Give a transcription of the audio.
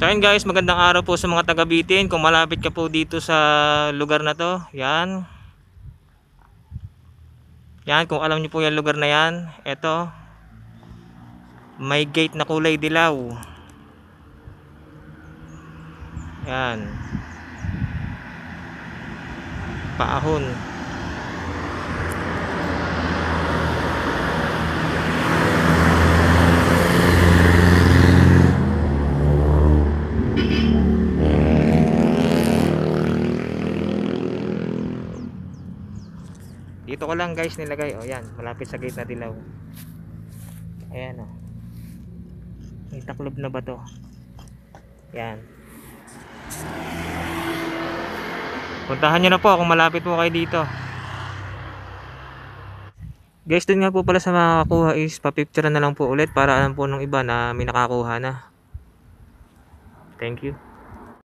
So ayun guys, magandang araw po sa mga taga Bitin. Kung malapit ka po dito sa lugar na to, yan. Yan, kung alam niyo po yung lugar na yan, eto. May gate na kulay dilaw. Yan. Paahon. Dito ko lang guys nilagay. O yan, malapit sa gate na dilaw. Ayan o. May taklob na ba to? Yan. Puntahan nyo na po kung malapit po kayo dito. Guys, dun nga po pala sa makakakuha is pa-picture na lang po ulit para alam po nung iba na may nakakuha na. Thank you.